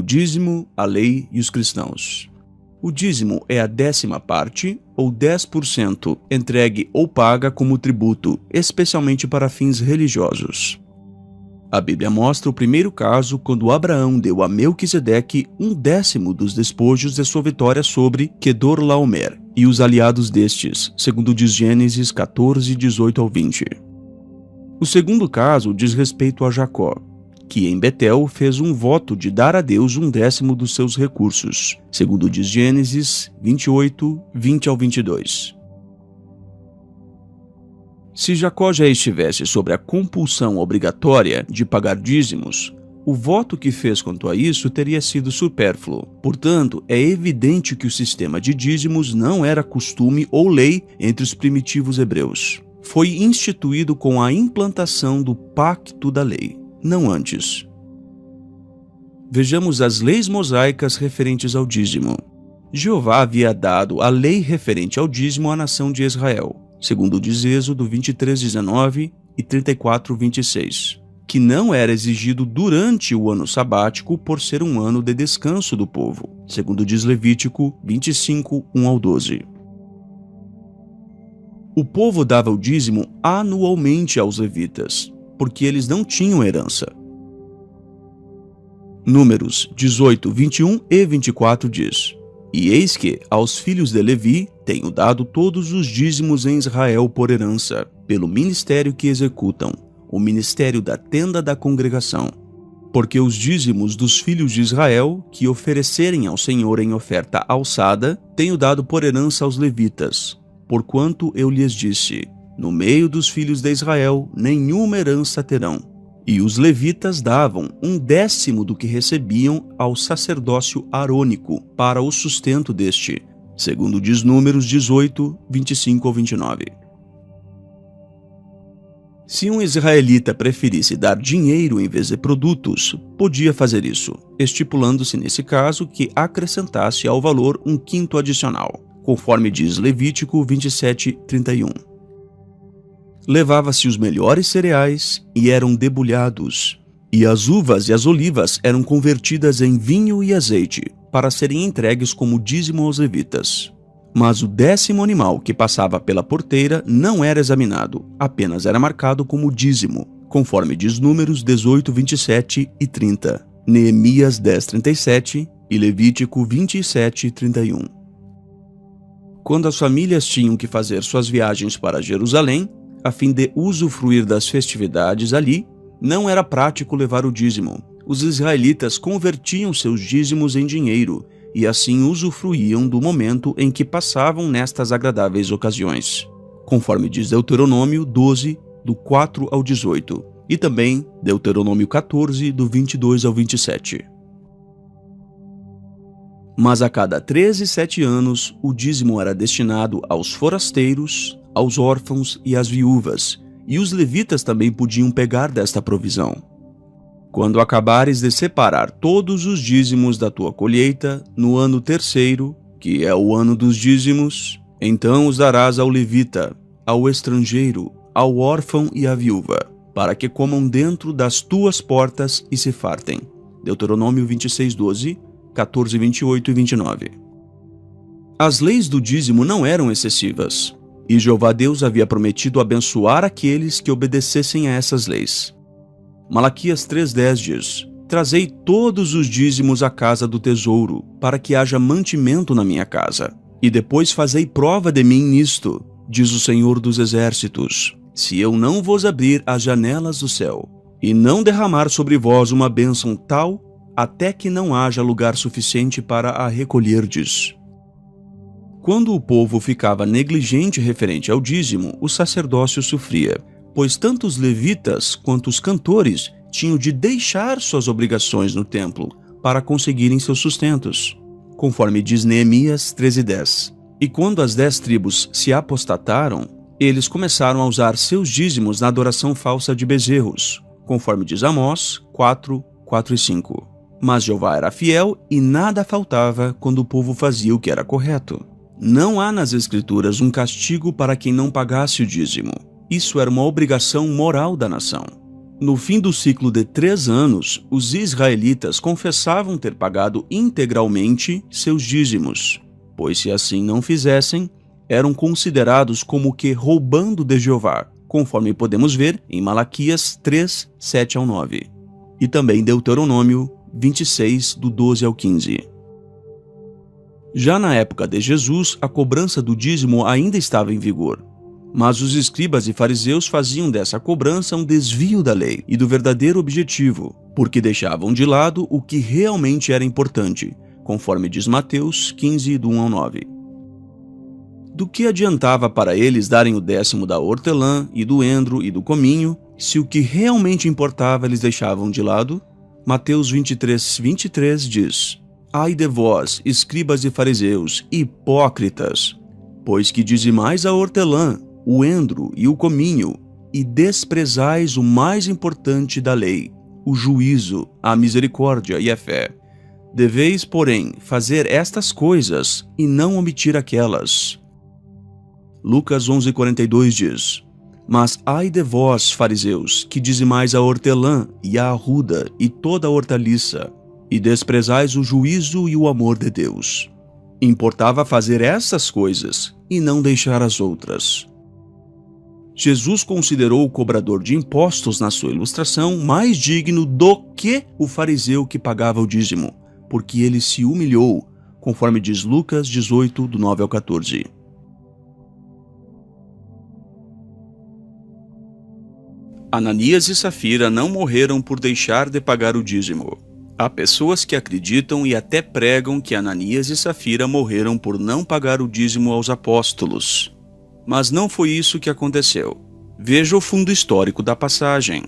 o dízimo, a lei e os cristãos. O dízimo é a 10ª parte, ou 10%, entregue ou paga como tributo, especialmente para fins religiosos. A Bíblia mostra o primeiro caso quando Abraão deu a Melquisedeque 1/10 dos despojos de sua vitória sobre Quedorlaomer e os aliados destes, segundo diz Gênesis 14, 18 ao 20. O segundo caso diz respeito a Jacó, que em Betel fez um voto de dar a Deus 1/10 dos seus recursos, segundo diz Gênesis 28, 20 ao 22. Se Jacó já estivesse sobre a compulsão obrigatória de pagar dízimos, o voto que fez quanto a isso teria sido supérfluo. Portanto, é evidente que o sistema de dízimos não era costume ou lei entre os primitivos hebreus. Foi instituído com a implantação do pacto da lei, não antes. Vejamos as leis mosaicas referentes ao dízimo. Jeová havia dado a lei referente ao dízimo à nação de Israel, segundo diz Êxodo 23:19 e 34:26, que não era exigido durante o ano sabático por ser um ano de descanso do povo, segundo diz Levítico 25, 1 ao 12. O povo dava o dízimo anualmente aos levitas, porque eles não tinham herança. Números 18, 21 e 24 diz: E eis que, aos filhos de Levi, tenho dado todos os dízimos em Israel por herança, pelo ministério que executam, o ministério da tenda da congregação. Porque os dízimos dos filhos de Israel, que oferecerem ao Senhor em oferta alçada, tenho dado por herança aos levitas, porquanto eu lhes disse: no meio dos filhos de Israel nenhuma herança terão. E os levitas davam 1/10 do que recebiam ao sacerdócio arônico para o sustento deste, segundo diz Números 18, 25 ao 29. Se um israelita preferisse dar dinheiro em vez de produtos, podia fazer isso, estipulando-se nesse caso que acrescentasse ao valor 1/5 adicional, conforme diz Levítico 27, 31. Levava-se os melhores cereais e eram debulhados, e as uvas e as olivas eram convertidas em vinho e azeite, para serem entregues como dízimo aos levitas. Mas o 10º animal que passava pela porteira não era examinado, apenas era marcado como dízimo, conforme diz Números 18, 27 e 30, Neemias 10, 37 e Levítico 27, 31. Quando as famílias tinham que fazer suas viagens para Jerusalém, a fim de usufruir das festividades ali, não era prático levar o dízimo. Os israelitas convertiam seus dízimos em dinheiro e assim usufruíam do momento em que passavam nestas agradáveis ocasiões, conforme diz Deuteronômio 12, do 4 ao 18, e também Deuteronômio 14, do 22 ao 27. Mas a cada 7 anos, o dízimo era destinado aos forasteiros, aos órfãos e às viúvas, e os levitas também podiam pegar desta provisão. Quando acabares de separar todos os dízimos da tua colheita, no ano 3º, que é o ano dos dízimos, então os darás ao levita, ao estrangeiro, ao órfão e à viúva, para que comam dentro das tuas portas e se fartem. Deuteronômio 26, 12, 14, 28 e 29. As leis do dízimo não eram excessivas, e Jeová Deus havia prometido abençoar aqueles que obedecessem a essas leis. Malaquias 3,10 diz: Trazei todos os dízimos à casa do tesouro, para que haja mantimento na minha casa. E depois fazei prova de mim nisto, diz o Senhor dos Exércitos, se eu não vos abrir as janelas do céu, e não derramar sobre vós uma bênção tal, até que não haja lugar suficiente para a recolherdes. Quando o povo ficava negligente referente ao dízimo, o sacerdócio sofria, pois tanto os levitas quanto os cantores tinham de deixar suas obrigações no templo para conseguirem seus sustentos, conforme diz Neemias 13:10. E quando as 10 tribos se apostataram, eles começaram a usar seus dízimos na adoração falsa de bezerros, conforme diz Amós 4, 4 e 5. Mas Jeová era fiel e nada faltava quando o povo fazia o que era correto. Não há nas Escrituras um castigo para quem não pagasse o dízimo. Isso era uma obrigação moral da nação. No fim do ciclo de 3 anos, os israelitas confessavam ter pagado integralmente seus dízimos, pois se assim não fizessem, eram considerados como que roubando de Jeová, conforme podemos ver em Malaquias 3, 7 ao 9, e também Deuteronômio 26, do 12 ao 15. Já na época de Jesus, a cobrança do dízimo ainda estava em vigor. Mas os escribas e fariseus faziam dessa cobrança um desvio da lei e do verdadeiro objetivo, porque deixavam de lado o que realmente era importante, conforme diz Mateus 15, do 1 ao 9. Do que adiantava para eles darem o 10º da hortelã e do endro e do cominho, se o que realmente importava eles deixavam de lado? Mateus 23, 23 diz: Ai de vós, escribas e fariseus, hipócritas, pois que dizimais a hortelã, o endro e o cominho, e desprezais o mais importante da lei, o juízo, a misericórdia e a fé. Deveis, porém, fazer estas coisas e não omitir aquelas. Lucas 11:42 diz: Mas ai de vós, fariseus, que dizimais a hortelã e a arruda e toda a hortaliça, e desprezais o juízo e o amor de Deus. Importava fazer essas coisas e não deixar as outras. Jesus considerou o cobrador de impostos na sua ilustração mais digno do que o fariseu que pagava o dízimo, porque ele se humilhou, conforme diz Lucas 18, do 9 ao 14. Ananias e Safira não morreram por deixar de pagar o dízimo. Há pessoas que acreditam e até pregam que Ananias e Safira morreram por não pagar o dízimo aos apóstolos. Mas não foi isso que aconteceu. Veja o fundo histórico da passagem.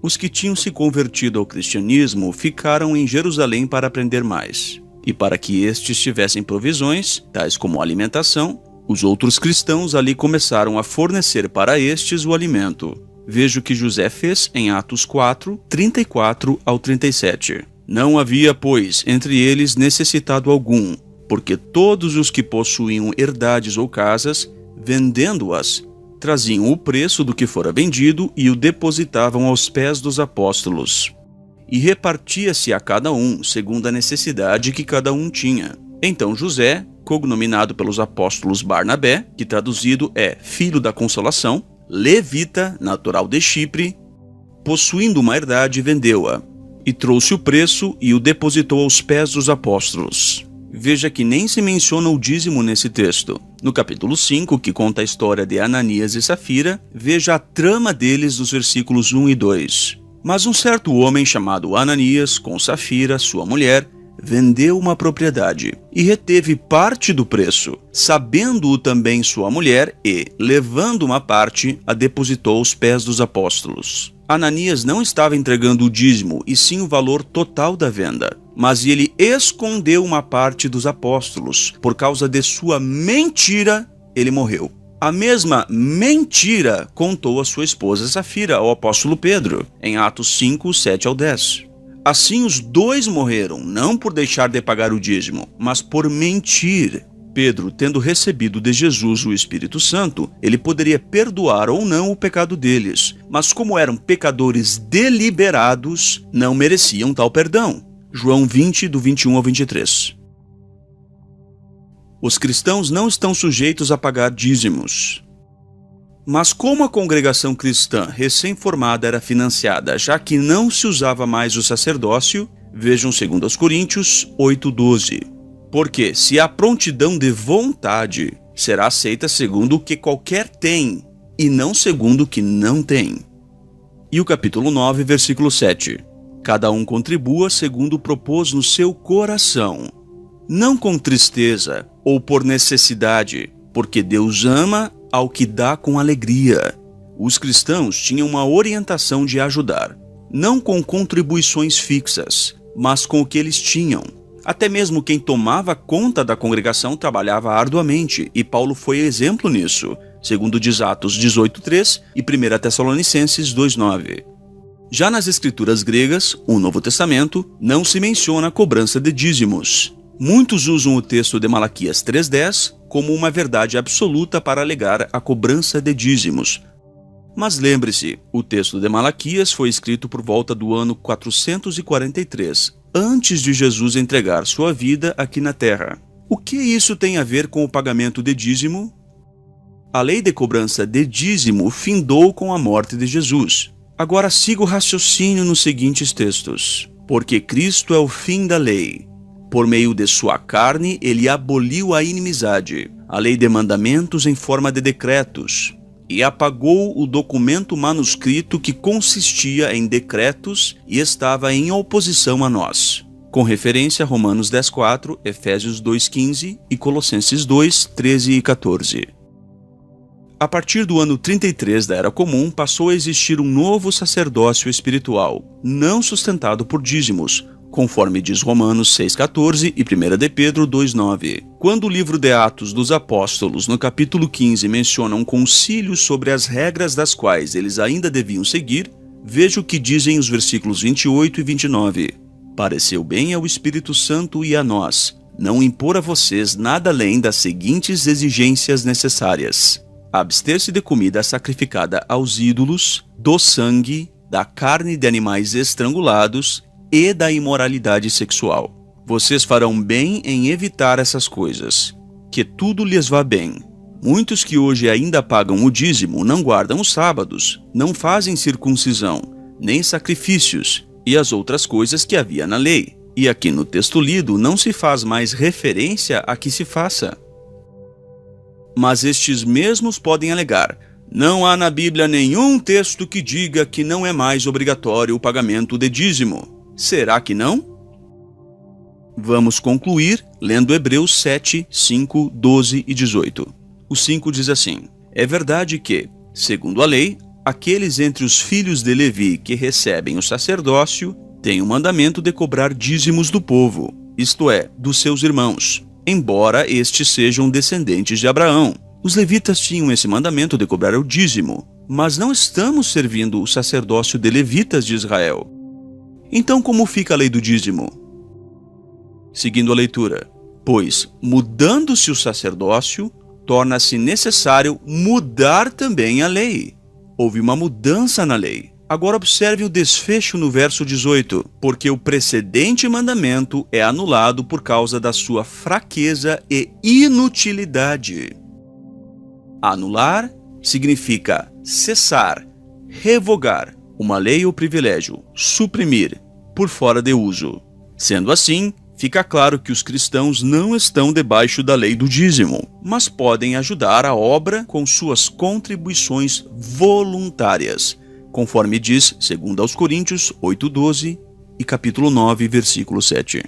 Os que tinham se convertido ao cristianismo ficaram em Jerusalém para aprender mais. E para que estes tivessem provisões, tais como alimentação, os outros cristãos ali começaram a fornecer para estes o alimento. Veja o que José fez em Atos 4, 34 ao 37. Não havia, pois, entre eles necessitado algum, porque todos os que possuíam herdades ou casas, vendendo-as, traziam o preço do que fora vendido e o depositavam aos pés dos apóstolos. E repartia-se a cada um, segundo a necessidade que cada um tinha. Então José, cognominado pelos apóstolos Barnabé, que traduzido é Filho da Consolação, levita, natural de Chipre, possuindo uma herdade, vendeu-a, e trouxe o preço e o depositou aos pés dos apóstolos. Veja que nem se menciona o dízimo nesse texto. No capítulo 5, que conta a história de Ananias e Safira, veja a trama deles nos versículos 1 e 2. Mas um certo homem chamado Ananias, com Safira, sua mulher, vendeu uma propriedade e reteve parte do preço, sabendo-o também sua mulher, e, levando uma parte, a depositou aos pés dos apóstolos. Ananias não estava entregando o dízimo, e sim o valor total da venda. Mas ele escondeu uma parte dos apóstolos. Por causa de sua mentira, ele morreu. A mesma mentira contou a sua esposa Safira ao apóstolo Pedro, em Atos 5, 7 ao 10. Assim os dois morreram, não por deixar de pagar o dízimo, mas por mentir. Pedro, tendo recebido de Jesus o Espírito Santo, ele poderia perdoar ou não o pecado deles, mas como eram pecadores deliberados, não mereciam tal perdão. João 20, do 21 ao 23. Os cristãos não estão sujeitos a pagar dízimos. Mas como a congregação cristã recém-formada era financiada, já que não se usava mais o sacerdócio, vejam 2 Coríntios 8:12. Porque se há prontidão de vontade, será aceita segundo o que qualquer tem, e não segundo o que não tem. E o capítulo 9, versículo 7. Cada um contribua segundo propôs no seu coração, não com tristeza ou por necessidade, porque Deus ama ao que dá com alegria. Os cristãos tinham uma orientação de ajudar, não com contribuições fixas, mas com o que eles tinham. Até mesmo quem tomava conta da congregação trabalhava arduamente, e Paulo foi exemplo nisso, segundo diz Atos 18:3 e 1 Tessalonicenses 2:9. Já nas escrituras gregas, o Novo Testamento, não se menciona a cobrança de dízimos. Muitos usam o texto de Malaquias 3:10 como uma verdade absoluta para alegar a cobrança de dízimos. Mas lembre-se, o texto de Malaquias foi escrito por volta do ano 443, antes de Jesus entregar sua vida aqui na terra. O que isso tem a ver com o pagamento de dízimo? A lei de cobrança de dízimo findou com a morte de Jesus. Agora siga o raciocínio nos seguintes textos. Porque Cristo é o fim da lei. Por meio de sua carne, ele aboliu a inimizade, a lei de mandamentos em forma de decretos, e apagou o documento manuscrito que consistia em decretos e estava em oposição a nós. Com referência a Romanos 10:4, Efésios 2:15 e Colossenses 2:13 e 14. A partir do ano 33 da Era Comum, passou a existir um novo sacerdócio espiritual, não sustentado por dízimos, conforme diz Romanos 6:14 e 1 de Pedro 2:9. Quando o livro de Atos dos Apóstolos, no capítulo 15, menciona um concílio sobre as regras das quais eles ainda deviam seguir, veja o que dizem os versículos 28 e 29. Pareceu bem ao Espírito Santo e a nós, não impor a vocês nada além das seguintes exigências necessárias: abster-se de comida sacrificada aos ídolos, do sangue, da carne de animais estrangulados e da imoralidade sexual. Vocês farão bem em evitar essas coisas. Que tudo lhes vá bem. Muitos que hoje ainda pagam o dízimo não guardam os sábados, não fazem circuncisão, nem sacrifícios e as outras coisas que havia na lei. E aqui no texto lido não se faz mais referência a que se faça. Mas estes mesmos podem alegar: não há na Bíblia nenhum texto que diga que não é mais obrigatório o pagamento de dízimo. Será que não? Vamos concluir lendo Hebreus 7, 5, 12 e 18. O 5 diz assim: é verdade que, segundo a lei, aqueles entre os filhos de Levi que recebem o sacerdócio têm o mandamento de cobrar dízimos do povo, isto é, dos seus irmãos, embora estes sejam descendentes de Abraão. Os levitas tinham esse mandamento de cobrar o dízimo, mas não estamos servindo o sacerdócio de levitas de Israel. Então, como fica a lei do dízimo? Seguindo a leitura: pois, mudando-se o sacerdócio, torna-se necessário mudar também a lei. Houve uma mudança na lei. Agora observe o desfecho no verso 18, porque o precedente mandamento é anulado por causa da sua fraqueza e inutilidade. Anular significa cessar, revogar uma lei ou privilégio, suprimir, por fora de uso. Sendo assim, fica claro que os cristãos não estão debaixo da lei do dízimo, mas podem ajudar a obra com suas contribuições voluntárias, conforme diz 2 aos Coríntios 8:12 e capítulo 9, versículo 7.